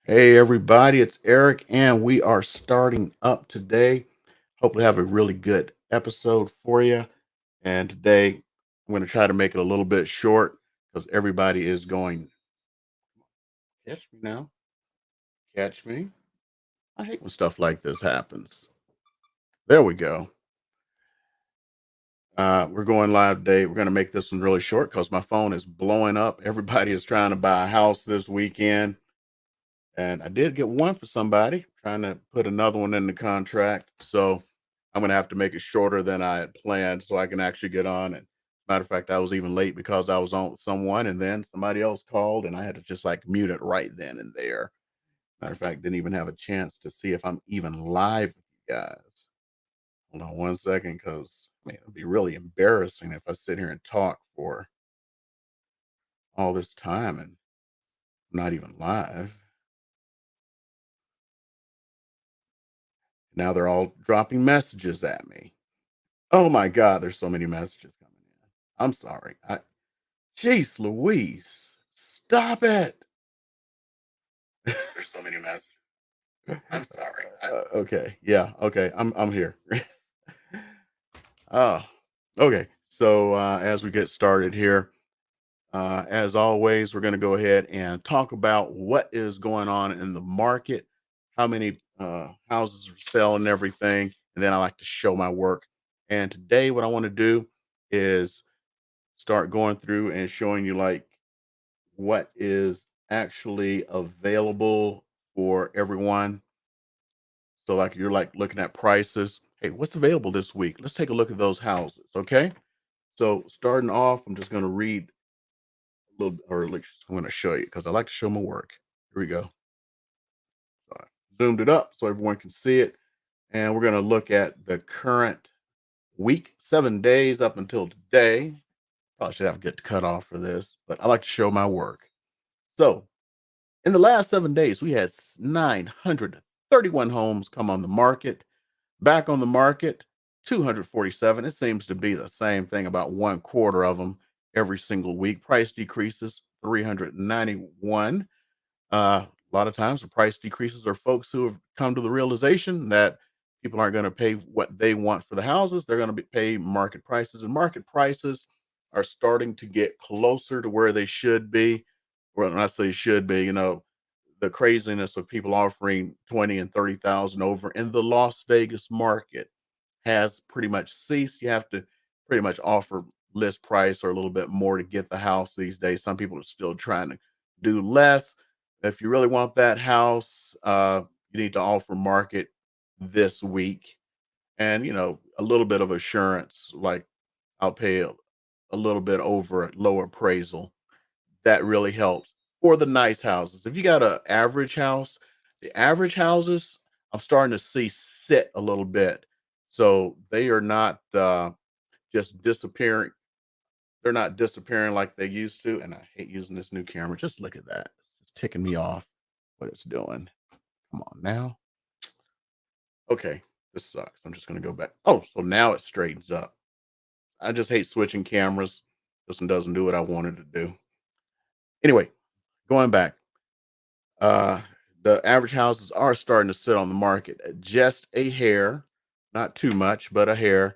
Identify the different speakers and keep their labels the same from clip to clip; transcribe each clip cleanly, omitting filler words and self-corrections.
Speaker 1: Hey everybody, it's Eric, and we are starting up today. Hopefully, have a really good episode for you. And today, I'm going to try to make it a little bit short because everybody is going, catch me now, catch me. I hate when stuff like this happens. There we go. We're going live today. We're going to make this one really short because my phone is blowing up. Everybody is trying to buy a house this weekend. And I did get one for somebody, trying to put another one in the contract. So I'm gonna have to make it shorter than I had planned so I can actually get on. And matter of fact, I was even late because I was on with someone and then somebody else called and I had to just like mute it right then and there. Matter of fact, didn't even have a chance to see if I'm even live with you guys. Hold on one second, because man, it'd be really embarrassing if I sit here and talk for all this time and I'm not even live. Now they're all dropping messages at me. Oh my God, there's so many messages coming in. I'm sorry. Jeez Louise, stop it. There's so many messages. I'm sorry. Okay, yeah, okay. I'm here. Oh, okay. So as we get started here, as always, we're going to go ahead and talk about what is going on in the market, how many houses are selling, and everything, and then I like to show my work. And today, what I want to do is start going through and showing you like what is actually available for everyone. So like you're like looking at prices. Hey, what's available this week? Let's take a look at those houses. Okay. So starting off, I'm just going to read a little, or at least I'm going to show you because I like to show my work. Here we go. So I zoomed it up so everyone can see it. And we're going to look at the current week, 7 days up until today. Probably should have a good cutoff for this, but I like to show my work. So in the last 7 days, we had 931 homes come on the market. Back on the market, 247. It seems to be the same thing, about one quarter of them every single week. Price decreases, 391. A lot of times, the price decreases are folks who have come to the realization that people aren't going to pay what they want for the houses. They're going to pay market prices, and market prices are starting to get closer to where they should be. Well, when I say should be, the craziness of people offering 20 and 30,000 over in the Las Vegas market has pretty much ceased. You have to pretty much offer list price or a little bit more to get the house these days. Some people are still trying to do less. If you really want that house, you need to offer market this week and, a little bit of assurance, like I'll pay a little bit over a low appraisal. That really helps for the nice houses. If you got a average house, the average houses, I'm starting to see sit a little bit. So they are not just disappearing. They're not disappearing like they used to. And I hate using this new camera. Just look at that. It's ticking me off what it's doing. Come on now. Okay, this sucks. I'm just gonna go back. Oh, so now it straightens up. I just hate switching cameras. This one doesn't do what I wanted to do. Anyway, going back. Uh, the average houses are starting to sit on the market at just a hair, not too much, but a hair.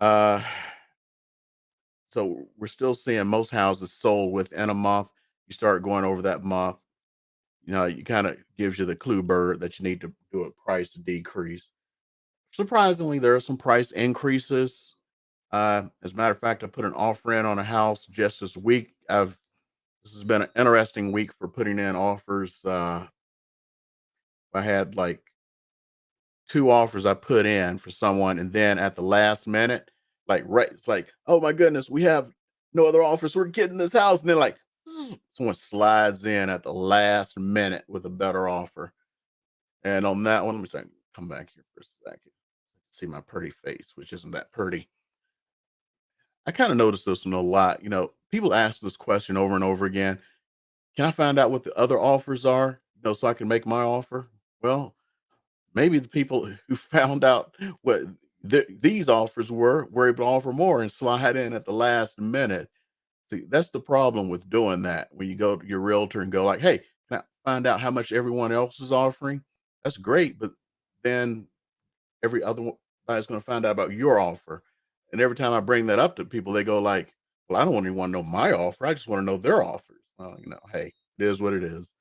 Speaker 1: Uh, so we're still seeing most houses sold within a month. You start going over that month, you kind of gives you the clue bird that you need to do a price decrease. Surprisingly, there are some price increases. As a matter of fact, I put an offer in on a house just this week. This has been an interesting week for putting in offers. I had like two offers I put in for someone, and then at the last minute, like right, it's like, oh my goodness, we have no other offers. We're getting this house, and then like someone slides in at the last minute with a better offer. And on that one, let me say, come back here for a second. See my pretty face, which isn't that pretty. I kind of noticed this one a lot. People ask this question over and over again. Can I find out what the other offers are? So I can make my offer. Well, maybe the people who found out what these offers were able to offer more and slide in at the last minute. See, that's the problem with doing that. When you go to your realtor and go like, "Hey, can I find out how much everyone else is offering, that's great. But then every other guy's going to find out about your offer. And every time I bring that up to people, they go like, "Well, I don't even want to know my offer. I just want to know their offers." Well, hey, it is what it is.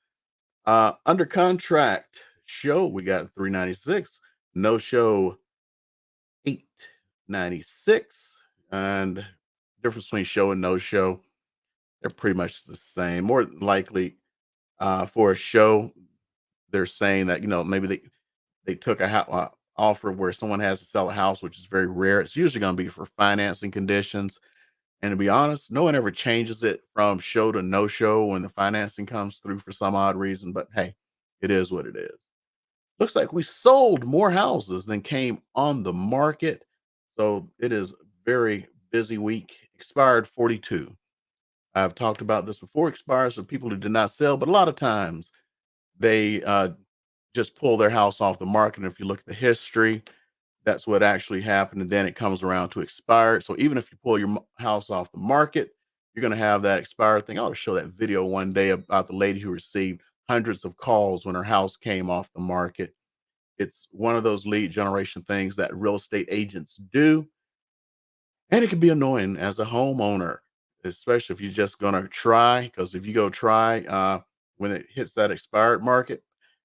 Speaker 1: Under contract show, we got 396. No show, 896. And difference between show and no show, they're pretty much the same. More than likely, for a show, they're saying that maybe they took a offer where someone has to sell a house, which is very rare. It's usually going to be for financing conditions. And to be honest, no one ever changes it from show to no show when the financing comes through for some odd reason. But hey, it is what it is. Looks like we sold more houses than came on the market. So it is a very busy week. Expired 42. I've talked about this before. Expires are people who did not sell, but a lot of times they just pull their house off the market. And if you look at the history, that's what actually happened. And then it comes around to expired. So even if you pull your house off the market, you're going to have that expired thing. I ought to show that video one day about the lady who received hundreds of calls when her house came off the market. It's one of those lead generation things that real estate agents do. And it can be annoying as a homeowner, especially if you're just going to try. Because if you go try, when it hits that expired market,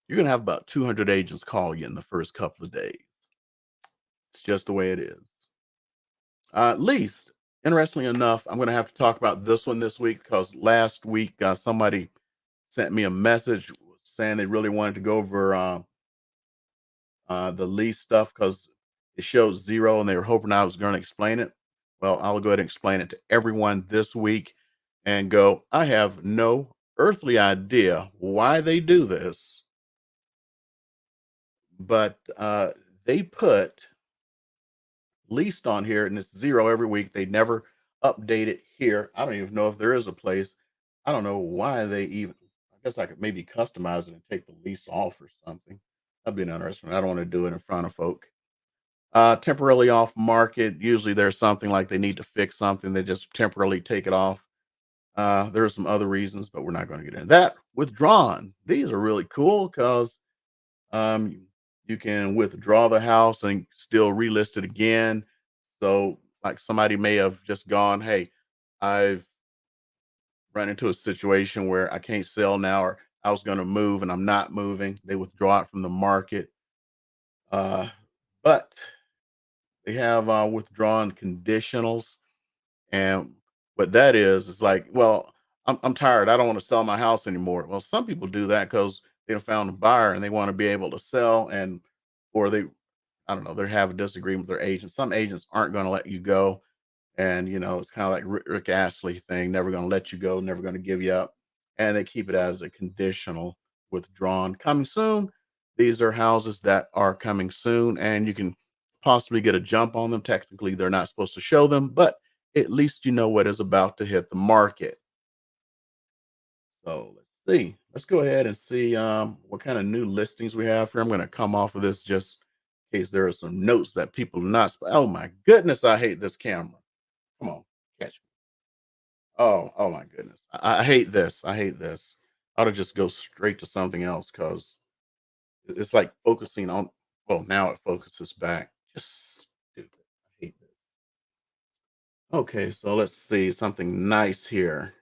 Speaker 1: you're going to have about 200 agents call you in the first couple of days. It's just the way it is. Least, interestingly enough, I'm going to have to talk about this one this week because last week somebody sent me a message saying they really wanted to go over the lease stuff because it shows zero and they were hoping I was going to explain it. Well, I'll go ahead and explain it to everyone this week and go, I have no earthly idea why they do this, but they put leased on here and it's zero every week. They never update it here. I don't even know if there is a place. I don't know why they even, I guess I could maybe customize it and take the lease off or something. That'd be interesting. I don't want to do it in front of folk. Temporarily off market. Usually there's something like they need to fix something. They just temporarily take it off. There are some other reasons, but we're not going to get into that. Withdrawn. These are really cool because um, you can withdraw the house and still relist it again. So, like somebody may have just gone, "Hey, I've run into a situation where I can't sell now, or I was going to move and I'm not moving." They withdraw it from the market. Uh, but they have withdrawn conditionals. And what that is like, well, I'm tired. I don't want to sell my house anymore. Well, some people do that because they have found a buyer and they want to be able to sell, and or they, I don't know, they have a disagreement with their agent. Some agents aren't going to let you go. And, it's kind of like Rick Astley thing, never going to let you go, never going to give you up. And they keep it as a conditional withdrawn coming soon. These are houses that are coming soon, and you can possibly get a jump on them. Technically, they're not supposed to show them, but at least you know what is about to hit the market. So let's see. Let's go ahead and see what kind of new listings we have here. I'm going to come off of this just in case there are some notes that people are not. Oh my goodness, I hate this camera. Come on, catch me. Oh my goodness. I hate this. I hate this. I ought to just go straight to something else because it's like focusing on, well, now it focuses back. Just stupid. I hate this. Okay, so let's see something nice here.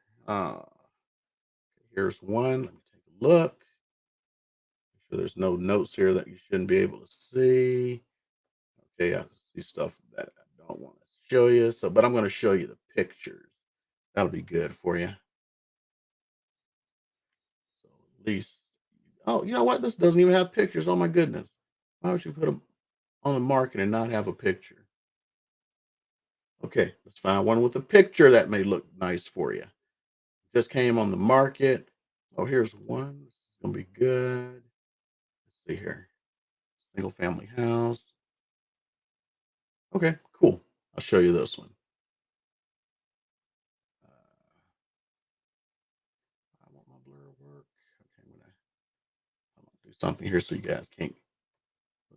Speaker 1: Here's one. Let me take a look. Make sure there's no notes here that you shouldn't be able to see. Okay, I see stuff that I don't want to show you. So, but I'm going to show you the pictures. That'll be good for you. So at least, oh, you know what? This doesn't even have pictures. Oh my goodness. Why would you put them on the market and not have a picture? Okay, let's find one with a picture that may look nice for you. Just came on the market. Oh, here's one. This is gonna be good. Let's see here. Single family house. Okay, cool. I'll show you this one. I want my blur work. Okay, I'm gonna do something here so you guys can't see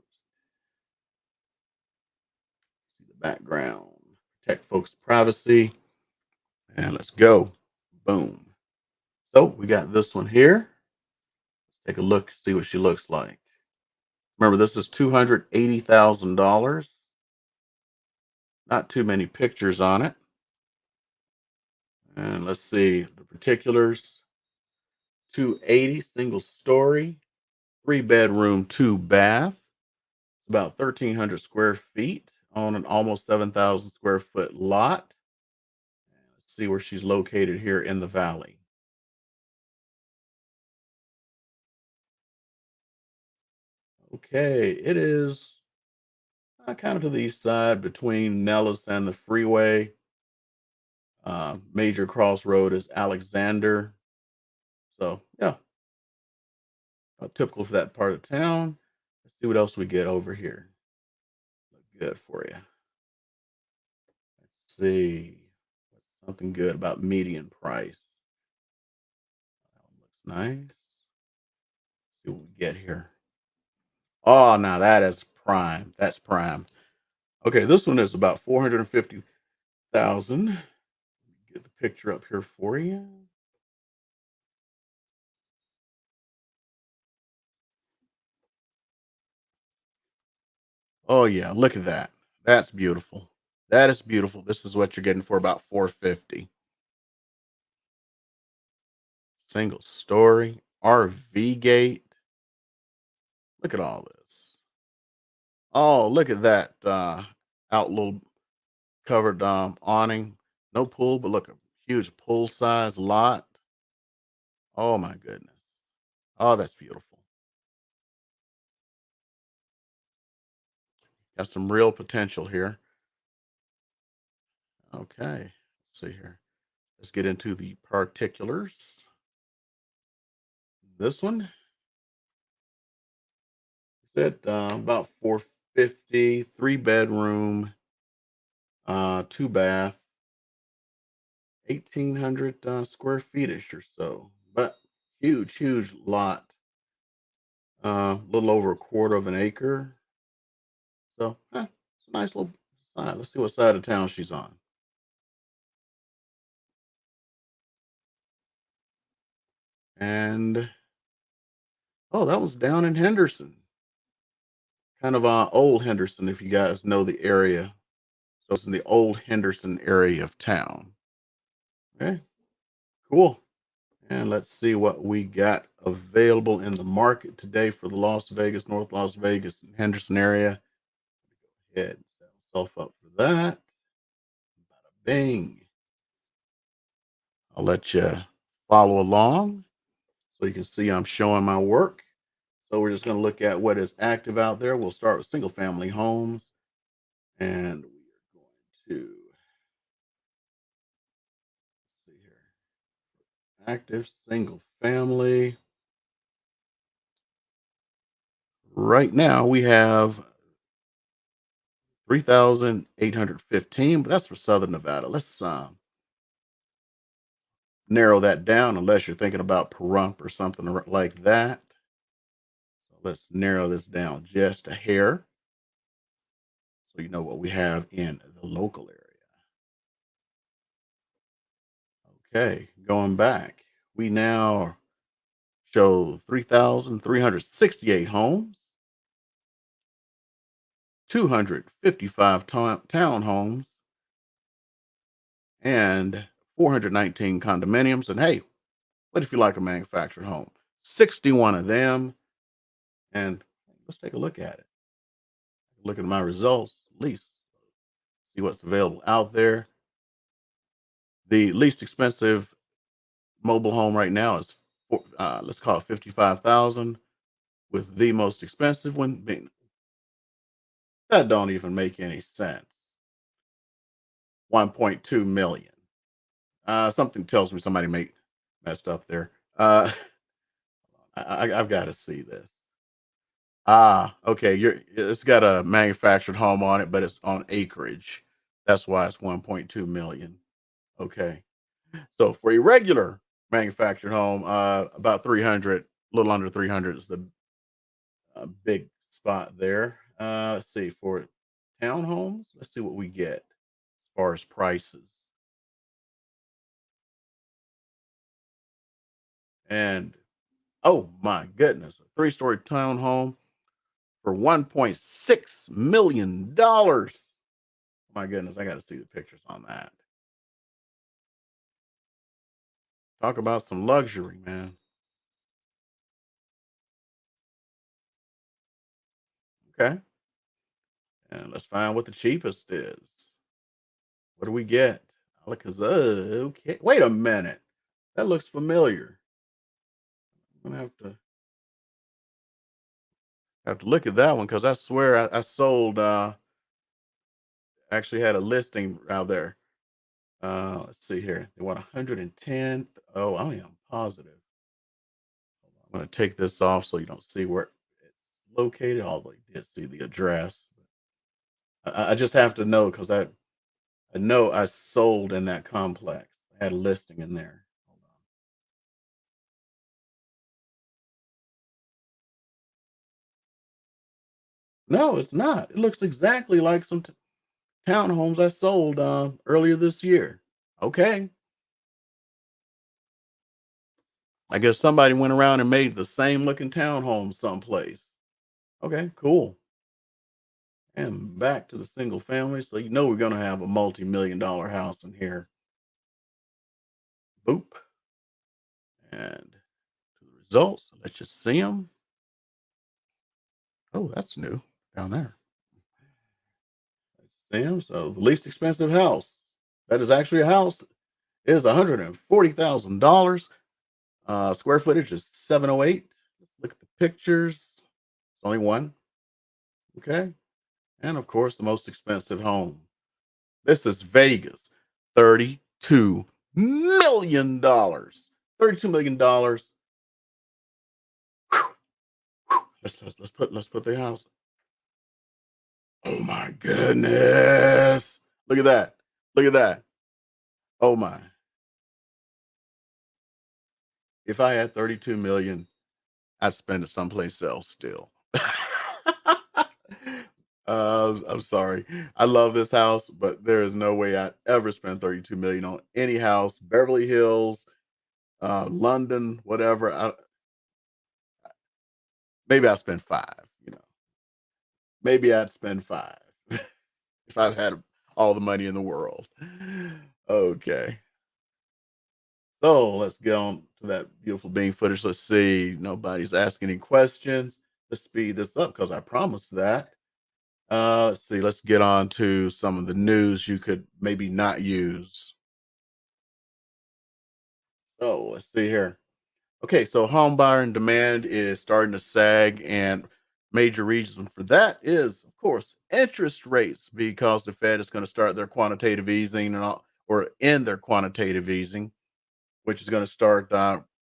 Speaker 1: the background. Protect folks' privacy. And let's go. Boom. So we got this one here. Take a look, see what she looks like. Remember, this is $280,000. Not too many pictures on it. And let's see the particulars. 280, single story, 3 bedroom, 2 bath, about 1,300 square feet on an almost 7,000 square foot lot. Let's see where she's located here in the valley. Okay, it is kind of to the east side between Nellis and the freeway. Major crossroad is Alexander. So, yeah, typical for that part of town. Let's see what else we get over here. Look good for you. Let's see. Something good about median price. That one looks nice. See what we get here. Oh, now that is prime. That's prime. Okay, this one is about 450,000. Get the picture up here for you. Oh yeah, look at that. That's beautiful. That is beautiful. This is what you're getting for about 450. Single story, RV gate. Look at all this. Oh, look at that out little covered awning. No pool, but look, a huge pool size lot. Oh my goodness. Oh, that's beautiful. Got some real potential here. Okay. Let's see here. Let's get into the particulars. This one said about 450, 3 bedroom, 2 bath, 1,800 square feetish or so. But huge, huge lot. A little over a quarter of an acre. So, it's a nice little side. Let's see what side of town she's on. And oh, that was down in Henderson. Kind of old Henderson, if you guys know the area. So it's in the old Henderson area of town. Okay, cool. And let's see what we got available in the market today for the Las Vegas, North Las Vegas, and Henderson area. Head myself up for that. Bada bing. I'll let you follow along so you can see I'm showing my work. So we're just going to look at what is active out there. We'll start with single family homes. And we are going to see here. Active single family. Right now we have 3,815, but that's for Southern Nevada. Let's narrow that down unless you're thinking about Pahrump or something like that. So let's narrow this down just a hair so you know what we have in the local area. Okay, going back, we now show 3,368 homes, 255 townhomes, and 419 condominiums. And hey, what if you like a manufactured home? 61 of them. And let's take a look at it. Look at my results, at least see what's available out there. The least expensive mobile home right now is let's call it 55,000, with the most expensive one being that don't even make any sense. 1.2 million. Something tells me somebody messed up there. I've got to see this. Okay. It's got a manufactured home on it, but it's on acreage. That's why it's 1.2 million. Okay. So for a regular manufactured home, about 300, a little under 300 is the big spot there. Let's see for townhomes. Let's see what we get as far as prices. And Oh my goodness. A three-story townhome for $1.6 million. My goodness, I got to see the pictures on that. Talk about some luxury, man. Okay. And let's find what the cheapest is. What do we get? Okay. Wait a minute. That looks familiar. I'm gonna have to look at that one because I swear I sold actually had a listing out there. Let's see here. They want 110. Oh, I am positive. I'm gonna take this off so you don't see where it's located, although you did see the address. I just have to know because I know I sold in that complex. I had a listing in there. Hold on. No, it's not. It looks exactly like some townhomes I sold earlier this year. Okay. I guess somebody went around and made the same looking townhome someplace. Okay, cool. And back to the single family. So you know we're gonna have a multi-million-dollar house in here. Boop. And to the results. Let's just see them. Oh, that's new down there. See 'em? So the least expensive house that is actually a house is $140,000. Square footage is 708. Let's look at the pictures. It's only one. Okay. And of course, the most expensive home. This is Vegas. $32 million. $32 million. Let's put the house. Oh my goodness. Look at that. Look at that. Oh my. If I had 32 million, I'd spend it someplace else still. I'm sorry. I love this house, but there is no way I'd ever spend 32 million on any house, Beverly Hills, London, whatever. Maybe I'll spend five. Maybe I'd spend five if I had all the money in the world. Okay. So let's get on to that beautiful bean footage. Let's see. Nobody's asking any questions. Let's speed this up because I promised that. Let's see. Let's get on to some of the news you could maybe not use. So let's see here. Okay, so home buyer and demand is starting to sag, and major reason for that is, of course, interest rates because the Fed is going to start their quantitative easing or end their quantitative easing, which is going to start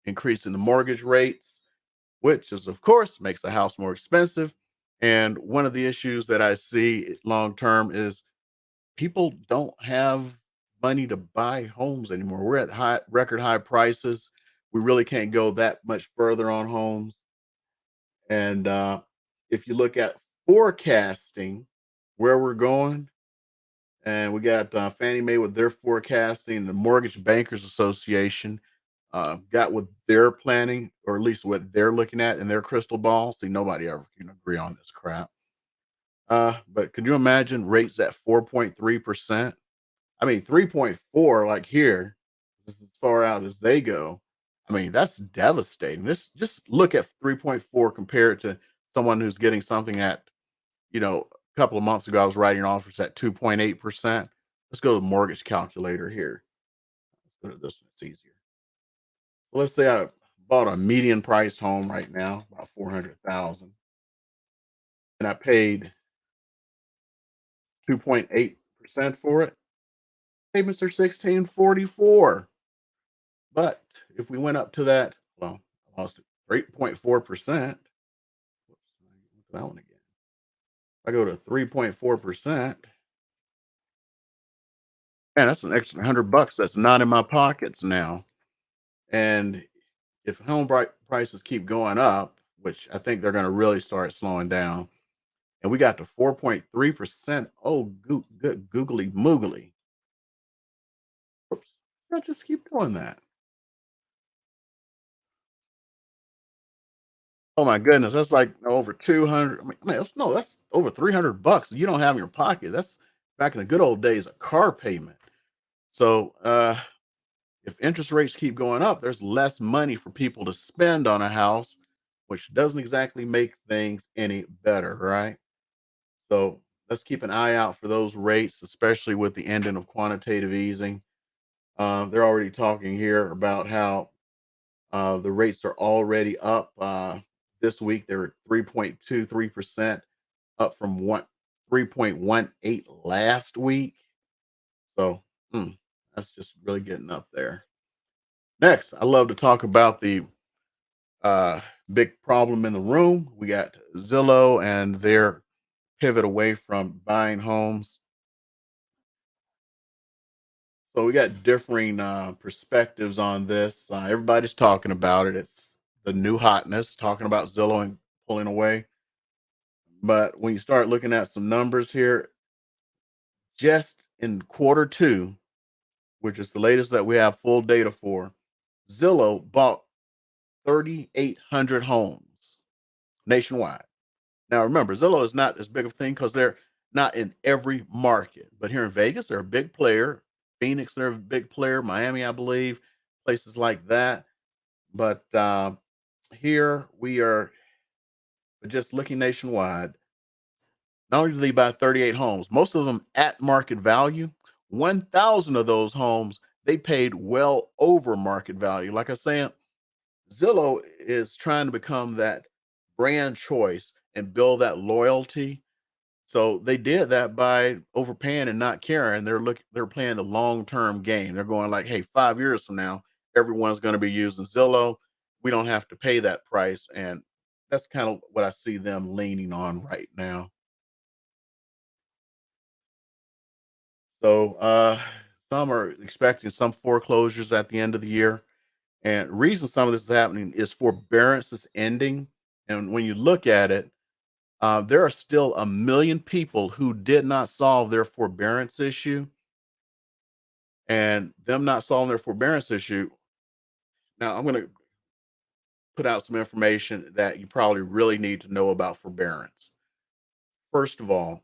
Speaker 1: increasing the mortgage rates, which is, of course, makes the house more expensive. And one of the issues that I see long term is people don't have money to buy homes anymore. We're at record high prices. We really can't go that much further on homes. And if you look at forecasting where we're going, and we got Fannie Mae with their forecasting, the Mortgage Bankers Association got what they're planning, or at least what they're looking at in their crystal ball. See, nobody ever can agree on this crap. But could you imagine rates at 4.3%? I mean, 3.4, like here, this is as far out as they go. I mean, that's devastating. This just look at 3.4 compared to someone who's getting something at, a couple of months ago, I was writing offers at 2.8%. Let's go to the mortgage calculator here. Let's go to this one. It's easier. So let's say I bought a median priced home right now, about 400,000, and I paid 2.8% for it. Payments are 1644. But if we went up to that, well, I lost it, 3.4%. Whoops, that one again. If I go to 3.4%, man, that's an extra $100 that's not in my pockets now. And if prices keep going up, which I think they're going to really start slowing down, and we got to 4.3%. Oh, good googly moogly. Oops. I just keep doing that. Oh my goodness, that's like over 200. I mean, no, that's over $300 you don't have in your pocket. That's back in the good old days, a car payment. So, if interest rates keep going up, there's less money for people to spend on a house, which doesn't exactly make things any better, right? So let's keep an eye out for those rates, especially with the ending of quantitative easing. They're already talking here about how the rates are already up. This week, they were 3.23%, up from 3.18 last week. So that's just really getting up there. Next, I love to talk about the uh, big problem in the room. We got Zillow and their pivot away from buying homes. So we got differing perspectives on this. Everybody's talking about it. It's the new hotness, talking about Zillow and pulling away. But when you start looking at some numbers here, just in quarter two, which is the latest that we have full data for, Zillow bought 3,800 homes nationwide. Now, remember, Zillow is not as big of a thing because they're not in every market. But here in Vegas, they're a big player. Phoenix, they're a big player. Miami, I believe, places like that. But here we are just looking nationwide. Not only did they buy 38 homes, most of them at market value. 1,000 of those homes they paid well over market value. Like I said, Zillow is trying to become that brand choice and build that loyalty. So they did that by overpaying and not caring. They're playing the long-term game. They're going like, hey, 5 years from now, everyone's going to be using Zillow. We don't have to pay that price. And that's kind of what I see them leaning on right now. So some are expecting some foreclosures at the end of the year. And reason some of this is happening is forbearance is ending. And when you look at it, there are still a million people who did not solve their forbearance issue, and them not solving their forbearance issue. Now, I'm going to put out some information that you probably really need to know about forbearance. First of all,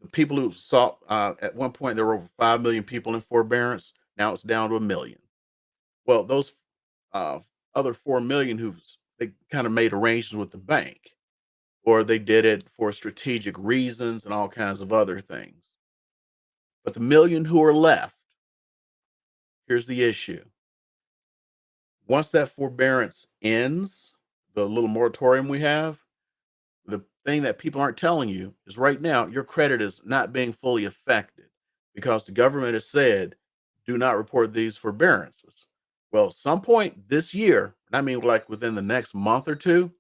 Speaker 1: the people who saw at one point there were over 5 million people in forbearance. Now it's down to a million. Well, those uh, other 4 million they kind of made arrangements with the bank, or they did it for strategic reasons and all kinds of other things. But the million who are left, here's the issue. Once that forbearance ends, the little moratorium we have, the thing that people aren't telling you is right now your credit is not being fully affected because the government has said do not report these forbearances. Well, some point this year, I mean like within the next month or two,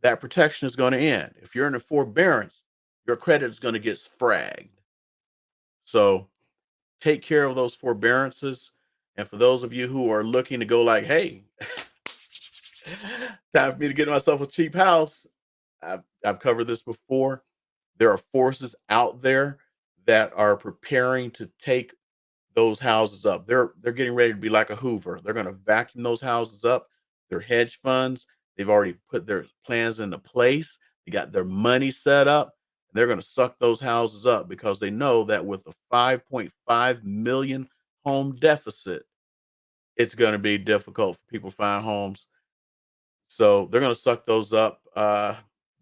Speaker 1: that protection is going to end. If you're in a forbearance, your credit is going to get fragged. So take care of those forbearances. And for those of you who are looking to go like, hey, time for me to get myself a cheap house, I've covered this before. There are forces out there that are preparing to take those houses up. They're getting ready to be like a Hoover. They're going to vacuum those houses up. Their hedge funds, they've already put their plans into place. They got their money set up. They're going to suck those houses up because they know that with a 5.5 million home deficit, it's going to be difficult for people to find homes. So they're going to suck those up.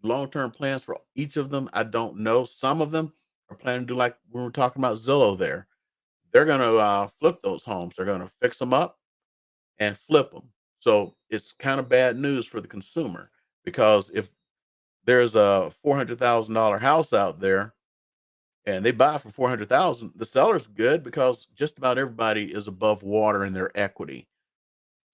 Speaker 1: Long-term plans for each of them, I don't know. Some of them are planning to do like we were talking about Zillow there. They're going to flip those homes. They're going to fix them up and flip them. So it's kind of bad news for the consumer because if there's a $400,000 house out there and they buy for 400,000, the seller's good because just about everybody is above water in their equity.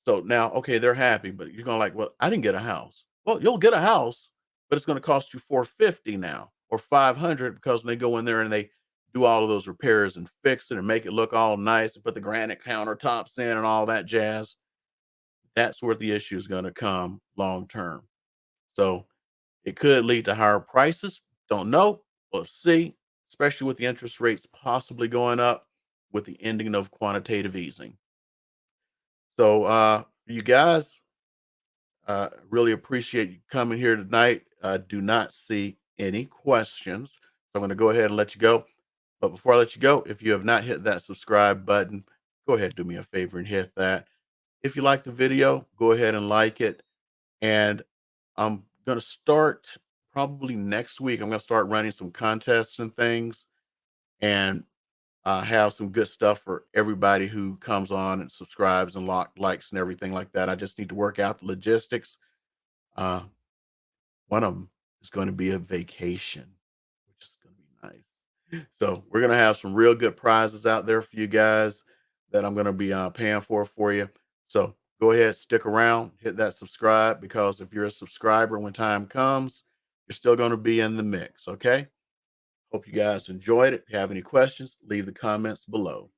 Speaker 1: So now, okay, they're happy, but you're going like, well, I didn't get a house. Well, you'll get a house, but it's going to cost you 450 now or 500 because when they go in there and they do all of those repairs and fix it and make it look all nice and put the granite countertops in and all that jazz. That's where the issue is going to come long term. So it could lead to higher prices. Don't know. We'll see, especially with the interest rates possibly going up with the ending of quantitative easing. So, you guys, Really appreciate you coming here tonight. Do not see any questions. So I'm going to go ahead and let you go. But before I let you go, if you have not hit that subscribe button, go ahead and do me a favor and hit that. If you like the video, go ahead and like it. And I'm going to start probably next week. I'm going to start running some contests and things and have some good stuff for everybody who comes on and subscribes and likes and everything like that. I just need to work out the logistics. Uh, One of them is going to be a vacation, which is going to be nice. So we're going to have some real good prizes out there for you guys that I'm going to be paying for you. So go ahead, stick around, hit that subscribe, because if you're a subscriber, when time comes, you're still going to be in the mix. Okay. Hope you guys enjoyed it. If you have any questions, leave the comments below.